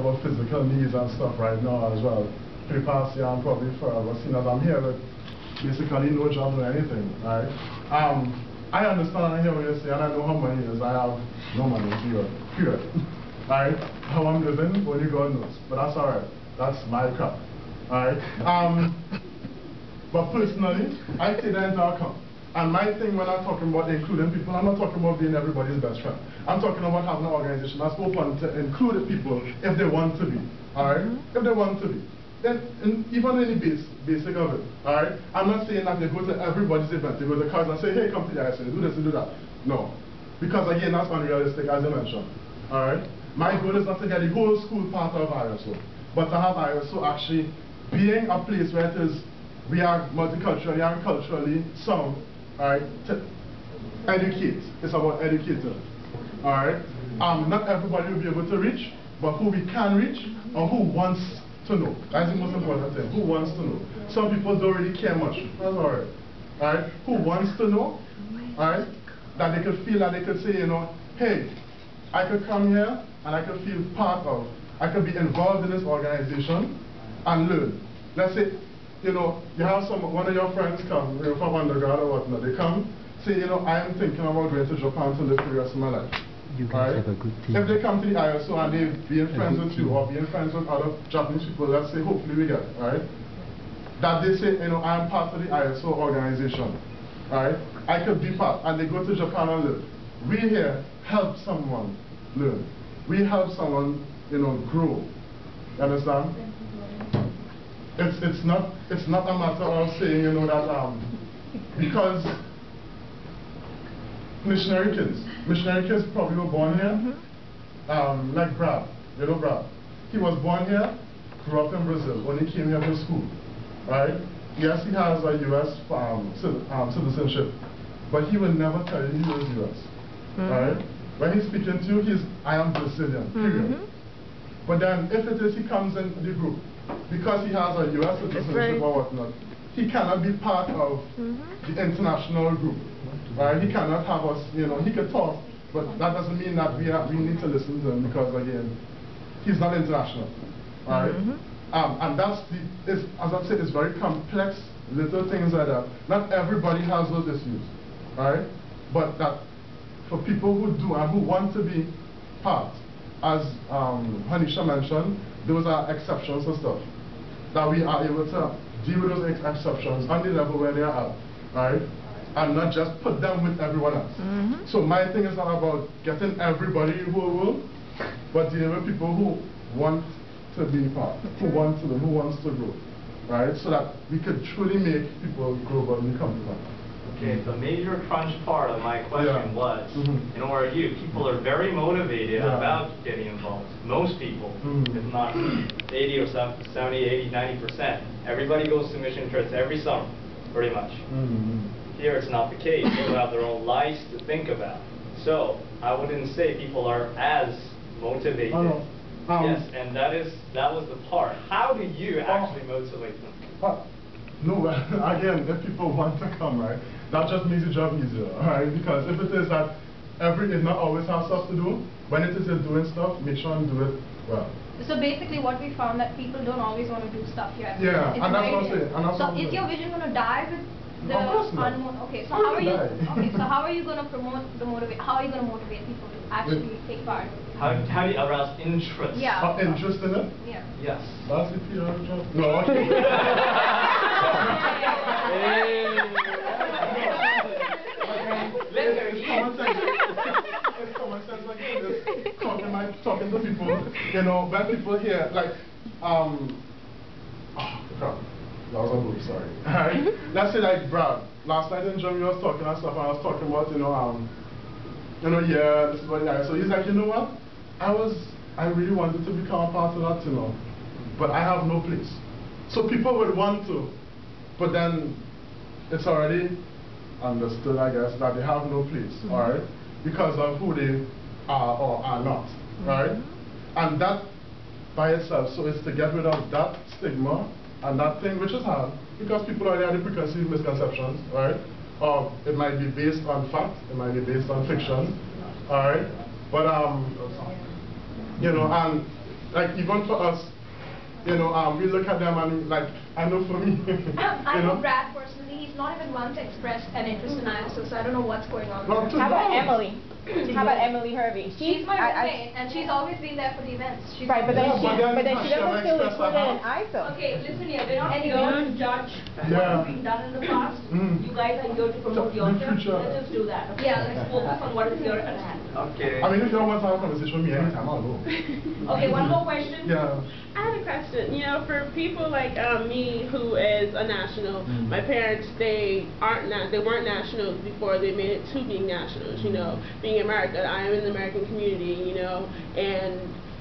about physical needs and stuff right now as well. Pretty past year, I'm probably forever seen as I'm here with basically no job or anything, right? I understand and hear what you say, and I know how money is. I have no money, period. Right? How I'm living, only God knows. But that's alright. That's my crap. Alright? But personally, I take that into account. And my thing when I'm talking about including people, I'm not talking about being everybody's best friend. I'm talking about having an organization that's open to include people if they want to be. Alright? If they want to be. Then even any basic of it. Alright? I'm not saying that they go to everybody's event, they go to cars and say, hey, come to the ISO, do this and do that. No. Because again, that's unrealistic, as I mentioned. Alright? My goal is not to get the whole school part of ISO, but to have ISO actually being a place where it is, we are multiculturally and culturally sound, alright, to educate. It's about educating. Alright? Not everybody will be able to reach, but who we can reach, or who wants to know. That's the most important thing. Who wants to know? Some people don't really care much. That's alright. Alright? Who wants to know? Alright? That they could feel that they could say, you know, hey, I could come here and I could feel part of, I could be involved in this organization and learn. Let's say, you know, you have one of your friends come, you know, from undergrad or whatnot, they come, say, you know, I am thinking about going to Japan to live for the rest of my life. You guys have a good team. If they come to the ISO and they being friends with you or being friends with other Japanese people, let's say, hopefully we get, right? That they say, you know, I am part of the ISO organization, right? I could be part, and they go to Japan and live. We here help someone learn. We help someone, you know, grow. You understand? It's not a matter of saying, you know, that because missionary kids probably were born here, like Brad, you know Brad. He was born here, grew up in Brazil, only came here for school, right? Yes, he has a U.S. Citizenship, but he will never tell you he was U.S., right? When he's speaking to you, I am Brazilian, period. But then if it is he comes in the group, because he has a U.S. citizenship or whatnot, he cannot be part of the international group. Right? He cannot have us, you know, he could talk, but that doesn't mean that we need to listen to him because, again, he's not international. Right? And that's as I said, it's very complex, little things like that. Not everybody has those issues. Right? But that for people who do and who want to be part, as Hanisha mentioned, those are exceptions and stuff. That we are able to deal with those exceptions on the level where they are at. Right? And not just put them with everyone else. So my thing is not about getting everybody who will, but dealing with people who want to be part, who wants to grow, right? So that we could truly make people grow when we come to them. Okay, the major crunch part of my question was, in ORU, people are very motivated about getting involved. Most people, if not 80 or 70, 80, 90%, everybody goes to mission trips every summer, pretty much. Here it's not the case. People have their own lives to think about. So I wouldn't say people are as motivated. Yes, and that was the part. How do you actually motivate them? No, again, if people want to come, right, that just makes the job easier, right? Because if it is that it not always has stuff to do, when it is you're doing stuff, make sure and do it well. So basically what we found that people don't always want to do stuff here. Yeah, and that's what I'm saying. So is your vision going to die with the okay, so how are you going to promote the how are you going to motivate people to actually take part? How do you arouse interest? Yeah. Interest in it? Yeah. Yes. That's the PR job. No. It's common sense like this. Talking to people, you know, when people hear like that was a group, sorry. Alright? Let's say like Brad. Last night in Germany I was talking and stuff, and I was talking about, yeah, this is what so he's like, you know what? I really wanted to become a part of that, you know. But I have no place. So people would want to, but then it's already understood, I guess, that they have no place, alright? Because of who they are or are not. Right? And that by itself, so it's to get rid of that stigma and that thing which is hard, because people already have the preconceived misconceptions, right? Or it might be based on fact, it might be based on fiction, alright? But you know, and Like even for us, you know, we look at them and like, I know for me, I know Brad personally, he's not even once expressed an interest in ISO, so I don't know what's going on Well, there. How about Emily? How about Emily Hervey? She's my roommate, and she's always been there for the events. She's right, but then, Yeah, she doesn't feel express included in her ISO. Okay, listen here, we're not here to judge Yeah. what's been done in the past. Mm. You guys are here to promote The yourself. future. Let's just do that. Okay? Yeah, Let's focus on what is here at hand. Okay. I mean, if you don't want to have a conversation with me anytime, I'll go. Okay, one more question. Yeah. I have a question. You know, for people like me, who is a national, my parents, they weren't nationals before they made it to being nationals. You know, being American, I am in the American community. You know, and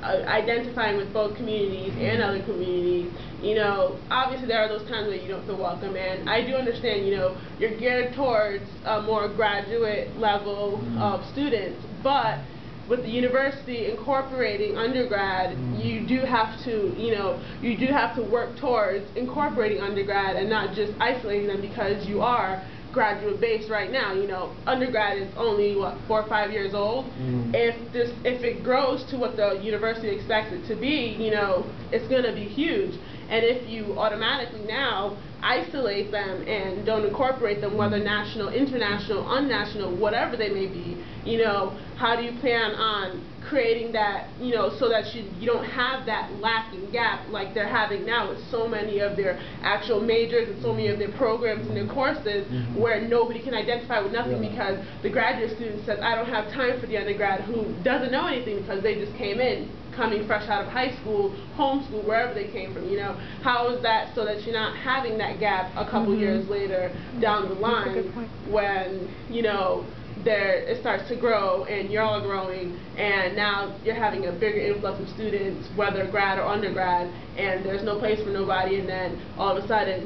identifying with both communities and other communities. You know, obviously there are those times where you don't feel welcome, and I do understand. You know, you're geared towards a more graduate level of students, but with the university incorporating undergrad, you do have to, you do have to work towards incorporating undergrad and not just isolating them because you are graduate based right now. You know, undergrad is only what, 4 or 5 years old. If it grows to what the university expects it to be, you know, it's going to be huge. And if you automatically now isolate them and don't incorporate them, whether national, international, unnational, whatever they may be, you know, how do you plan on creating that, you know, so that you don't have that lacking gap like they're having now with so many of their actual majors and so many of their programs and their courses where nobody can identify with nothing because the graduate student says, I don't have time for the undergrad who doesn't know anything because they just came in, coming fresh out of high school, homeschool, wherever they came from, you know. How is that so that you're not having that gap a couple years later down the line when, you know, it starts to grow and you're all growing and now you're having a bigger influx of students, whether grad or undergrad, and there's no place for nobody, and then all of a sudden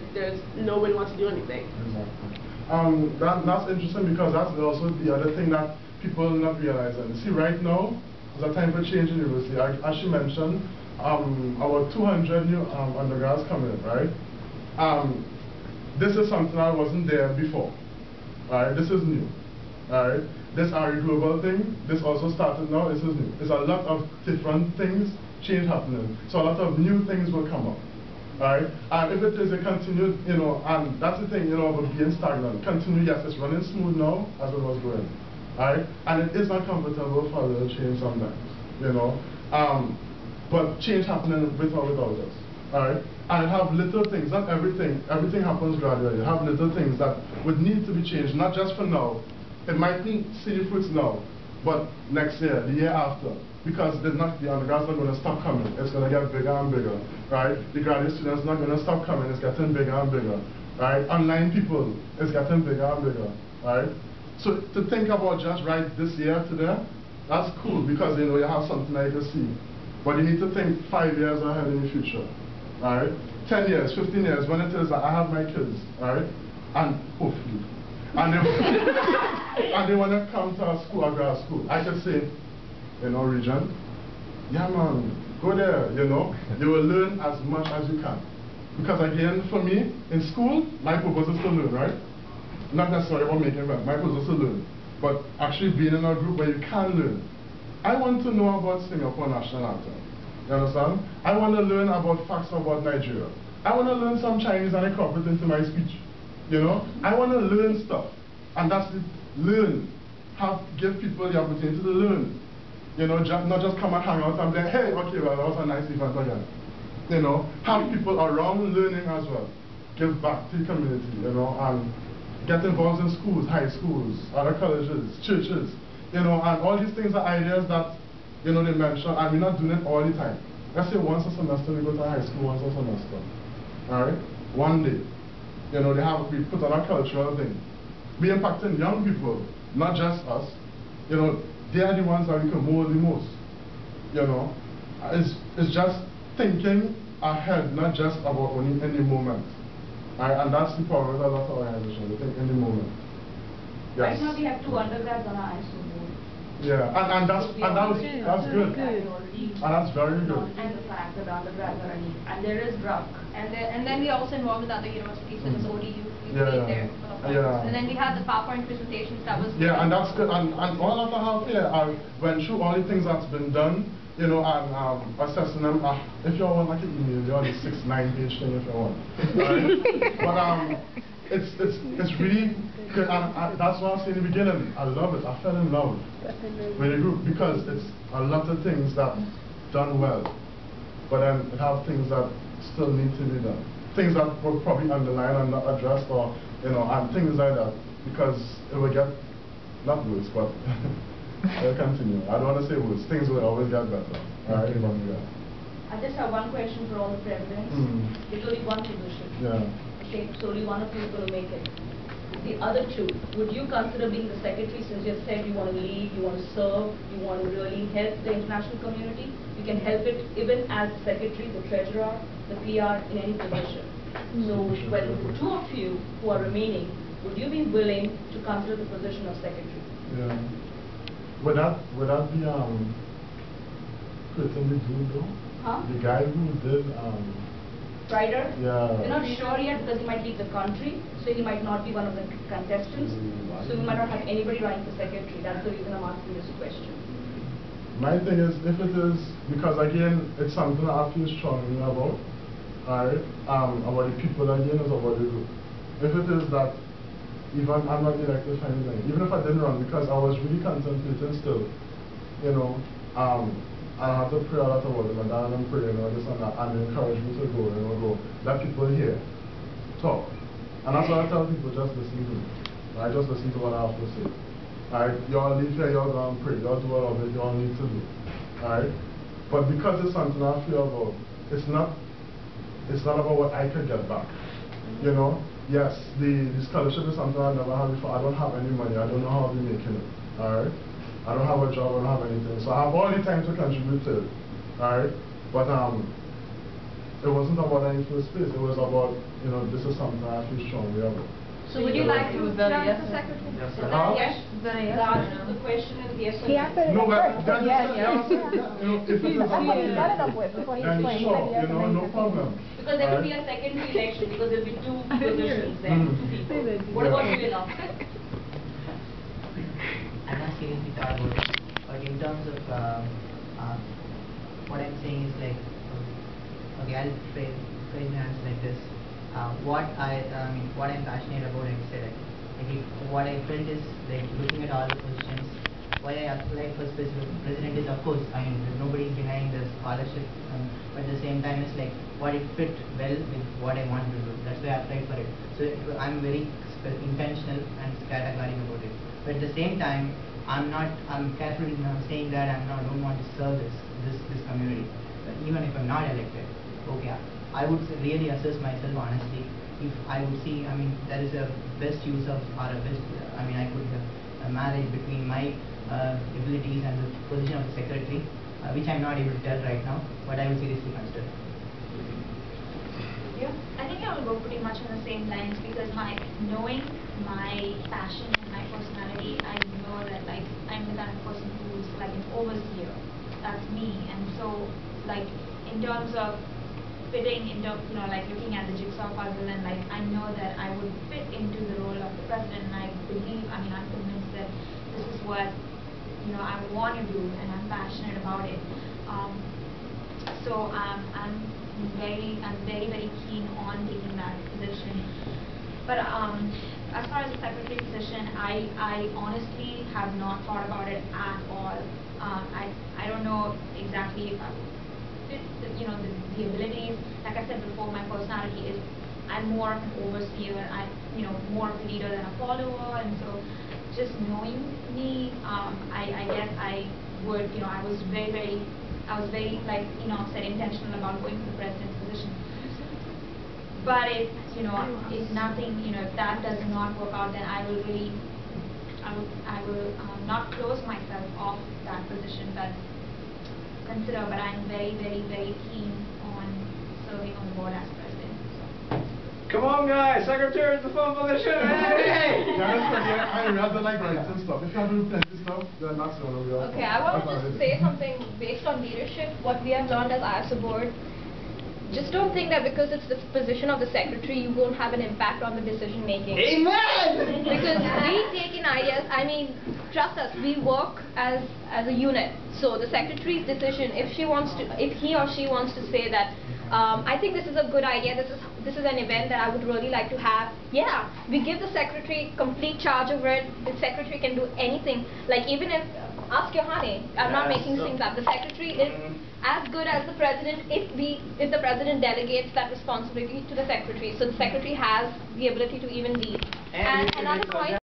nobody wants to do anything. Exactly. That's interesting because that's also the other thing that people are not realizing. See, right now, there's a time for change in the university. As she mentioned, about 200 new undergrads coming in, right? This is something that wasn't there before, right? This is new, right? This are a global thing. This also started now. This is new. There's a lot of different things, change happening. So a lot of new things will come up, right? And if it is a continued, you know, and that's the thing, you know, about being stagnant. Continue, yes, it's running smooth now as it was going. Right? And it is not comfortable for a little change sometimes, you know. But change happening with or without us. Right? And have little things, not everything happens gradually. Have little things that would need to be changed, not just for now. It mightn't see the fruits now, but next year, the year after. Because the undergrads are going to stop coming. It's going to get bigger and bigger. Right? The graduate students are not going to stop coming. It's getting bigger and bigger. Right? Online people, it's getting bigger and bigger. Right? So to think about just right this year to there, that's cool because you know you have something like to see. But you need to think 5 years ahead in the future. Right? 10 years, 15 years, when it is that I have my kids, right? And hopefully. And they want to come to a school, a grad school. I could say, you know, Regent, yeah man, go there, you know. You will learn as much as you can. Because again, for me, in school, my purpose is to learn, right? Not necessarily about making friends. My purpose is to learn. But actually being in a group where you can learn. I want to know about Singapore national anthem. You understand? I want to learn about facts about Nigeria. I want to learn some Chinese and incorporate into my speech. You know? I want to learn stuff. And that's it. Learn. Give people the opportunity to learn. You know, not just come and hang out and be like, hey, okay, well, that was a nice event again. You know? Have people around learning as well. Give back to the community, you know, and get involved in schools, high schools, other colleges, churches, you know, and all these things are ideas that, you know, they mention, and we're not doing it all the time. Let's say once a semester we go to high school, once a semester, all right? One day, you know, we put on a cultural thing. We're impacting young people, not just us, you know, they are the ones that we can mold the most, you know. It's just thinking ahead, not just about only any moment. And that's the power of a lot of organizations, I think, in the moment. Yes. Right now we have 2 undergrads on our ISO board. Yeah, and that's good. And that's very good. And the fact that undergrads are in need. And there is drug. And then we also involved with other universities, in the ODU, we played there. And then we had the PowerPoint presentations that was... Yeah, and that's good. And all of the half year, I went through all the things that's been done, you know, and assessing them. If you want like an email, you on the 6-9 page thing if you want. Right? But it's really good, and that's what I said in the beginning. I love it. I fell in love with the group because it's a lot of things that done well, but then it have things that still need to be done. Things that were probably underlined and not addressed, or you know, and things like that, because it will get not worse, but it'll continue. I don't want to say worse. Things will always get better. All right, I just have one question for all the presidents. There's only one position. Yeah. Okay, so only one of you is going to make it. The other two, would you consider being the secretary, since you have said you want to lead, you want to serve, you want to really help the international community? You can help it even as the secretary, the treasurer, the PR, in any position. So when the two of you who are remaining, would you be willing to consider the position of secretary? Yeah. Would that be Clinton the dude though? Huh? The guy who did Ryder? Yeah. We're not sure yet because he might leave the country, so he might not be one of the contestants. So we might not have anybody running for secretary. That's the reason I'm asking this question. My thing is, if it is, because again, it's something I feel strongly about, alright, about the people again is about the group. If it is that, even I'm not elected for anything, even if I didn't run, because I was really contemplating still, you know, I have to pray a lot about it, my dad and pray, you know, this and that, and they encourage me to go, you know, go. Let people hear, talk. And that's what I tell people, just listen to me. Right? Just listen to what I have to say. Alright, y'all leave here, y'all go and pray, y'all do all of it, y'all need to do. Alright? But because it's something I feel about, it's not about what I could get back. You know? Yes, the scholarship is something I never had before. I don't have any money, I don't know how I'll be making it. Alright? I don't have a job, I don't have anything. So I have all the time to contribute to it. Alright? But it wasn't about any first place, it was about, you know, this is something I feel strongly about. So would you like to run for secretary? Yes, So sir. that yes, Then a yes the or answer to no? the question is yes or He no. answered it No, but first. that's Yes, you yes. know, if it is That's what he about started off with before he then explained. He sure, said yes, you know, and then no he problem. Because there will be a secondary election, because there will be two positions there, two people. What about you, Enoch? I'm not seriously thought about it, but in terms of what I'm saying is like, okay, I'll phrase my answer like this. What I'm passionate about, I said it. Like what I felt is like looking at all the positions. Why I applied for specific president is, of course, I mean, nobody is denying the scholarship, but at the same time, it's like what it fit well with what I wanted to do. That's why I applied for it. So I'm very intentional and categorical about it. But at the same time, I'm careful in saying that don't want to serve this community. But even if I'm not elected, okay, I would really assess myself honestly. If I would see, I mean, there is a best use of, or a best, I mean, I could marriage between my abilities and the position of the secretary, which I'm not able to tell right now, but I will seriously consider. Yeah. I think I will go pretty much on the same lines because knowing my passion and my personality, I know that like I'm the kind of person who's like an overseer. That's me. And so like in terms of fitting into, you know, like looking at the jigsaw puzzle, and like I know that I would fit into the role of the president, and I believe, I mean, I'm convinced that this is what, you know, I want to do, and I'm passionate about it. So I'm very keen on taking that position. But as far as the secretary position, I honestly have not thought about it at all. I don't know exactly if I would fit the abilities. Like I said before, my personality is I'm more of an overseer. I'm more of a leader than a follower, and so just knowing me, I guess I would, I was very like said, intentional about going for the president's position. But if nothing, if that does not work out, then I will not close myself off that position, but consider. But I'm very keen on serving on the board as president. So. Come on, guys! Secretary is the fun position. Hey! I rather like writing stuff. If you have to do plenty stuff, then that's the only way. Okay, I want to just say something based on leadership. What we have learned as ISA board, just don't think that because it's the position of the secretary, you won't have an impact on the decision making. Amen! Because we take in ideas, I mean, trust us, we work as a unit. So the secretary's decision, if he or she wants to say that, I think this is a good idea, this is an event that I would really like to have, yeah, we give the secretary complete charge over it. The secretary can do anything. Like even if, ask Yohane, I'm not making things up, the secretary is as good as the president if the president delegates that responsibility to the secretary. So the secretary has the ability to even lead. And another point,